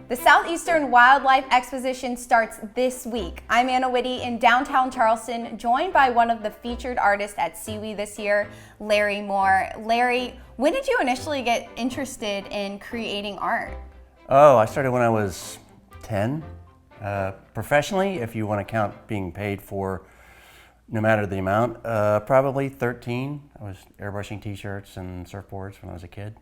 The Southeastern Wildlife Exposition starts this week. I'm Anna Witte in downtown Charleston, joined by one of the featured artists at SEWE this year, Larry Moore. Larry, when did you initially get interested in creating art? Oh, I started when I was 10. Professionally, if you want to count being paid for no matter the amount, probably 13. I was airbrushing t-shirts and surfboards when I was a kid.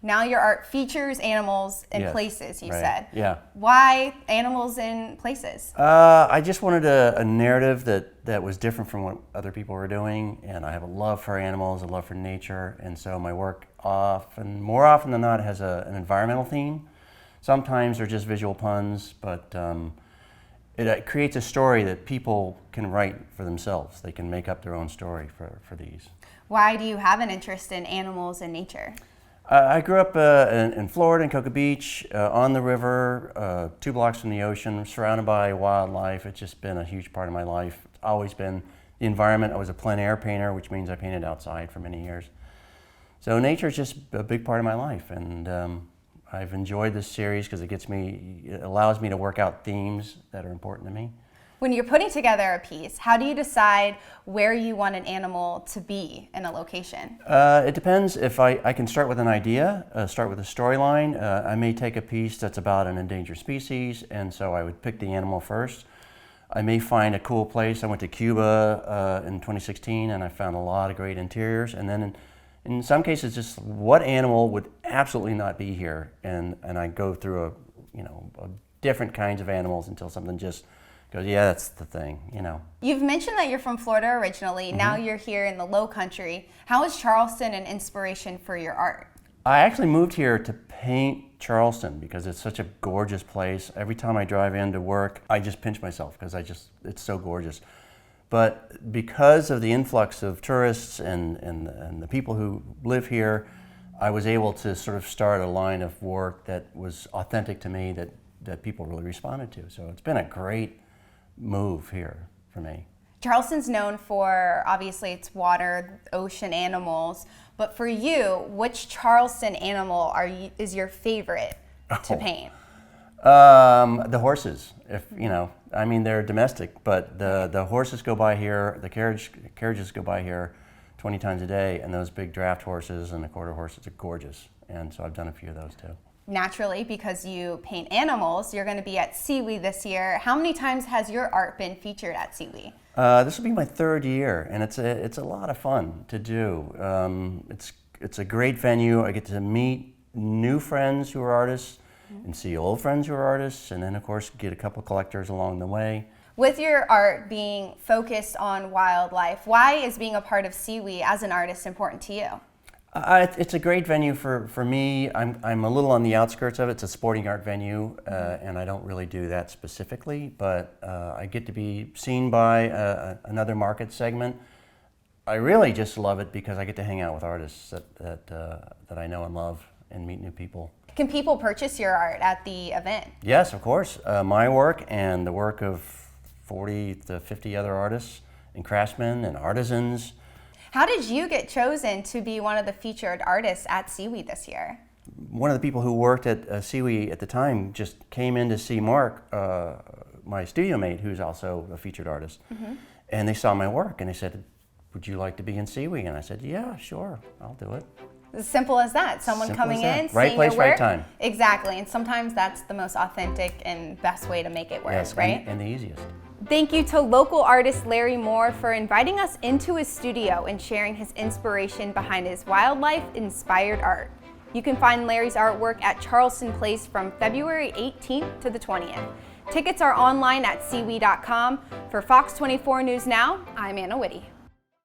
Now your art features animals in places, you said. Yeah. Why animals in places? I just wanted a narrative that was different from what other people were doing, and I have a love for animals, a love for nature, and so my work more often than not has an environmental theme. Sometimes they're just visual puns, but it creates a story that people can write for themselves. They can make up their own story for these. Why do you have an interest in animals and nature? I grew up in Florida, in Cocoa Beach, on the river, 2 blocks from the ocean, surrounded by wildlife. It's just been a huge part of my life. It's always been the environment. I was a plein air painter, which means I painted outside for many years. So nature is just a big part of my life, and I've enjoyed this series because it allows me to work out themes that are important to me. When you're putting together a piece, how do you decide where you want an animal to be in a location? It depends. If I can start with an idea, start with a storyline. I may take a piece that's about an endangered species, and so I would pick the animal first. I may find a cool place. I went to Cuba in 2016, and I found a lot of great interiors. And then in some cases, just what animal would absolutely not be here, and I go through different kinds of animals until something just goes, yeah, that's the thing, You've mentioned that you're from Florida originally. Mm-hmm. Now you're here in the Low Country. How is Charleston an inspiration for your art? I actually moved here to paint Charleston because it's such a gorgeous place. Every time I drive into work, I just pinch myself because it's so gorgeous. But because of the influx of tourists and the people who live here, I was able to sort of start a line of work that was authentic to me that people really responded to. So it's been a great move here for me. Charleston's known for, obviously, its water, ocean animals, but for you, which Charleston animal is your favorite to paint? The horses. They're domestic, but the horses go by here, the carriages go by here 20 times a day, and those big draft horses and the quarter horses are gorgeous, and so I've done a few of those too. Naturally, because you paint animals, you're going to be at SEWE this year. How many times has your art been featured at SEWE? This will be my 3rd year, and it's a lot of fun to do. It's a great venue. I get to meet new friends who are artists and see old friends who are artists, and then of course get a couple of collectors along the way. With your art being focused on wildlife, why is being a part of SEWE as an artist important to you? It's a great venue for me. I'm a little on the outskirts of it. It's a sporting art venue, and I don't really do that specifically, but I get to be seen by another market segment. I really just love it because I get to hang out with artists that I know and love and meet new people. Can people purchase your art at the event? Yes, of course. My work and the work of 40 to 50 other artists and craftsmen and artisans. How did you get chosen to be one of the featured artists at SEWE this year? One of the people who worked at SEWE at the time just came in to see Mark, my studio mate, who's also a featured artist. Mm-hmm. And they saw my work and they said, "Would you like to be in SEWE?" And I said, "Yeah, sure, I'll do it." As simple as that. Someone coming in, right place, your work. right time. Exactly, and sometimes that's the most authentic and best way to make it work, yes, right? And the easiest. Thank you to local artist Larry Moore for inviting us into his studio and sharing his inspiration behind his wildlife-inspired art. You can find Larry's artwork at Charleston Place from February 18th to the 20th. Tickets are online at SEWE.com. For FOX24 News Now, I'm Anna Witte.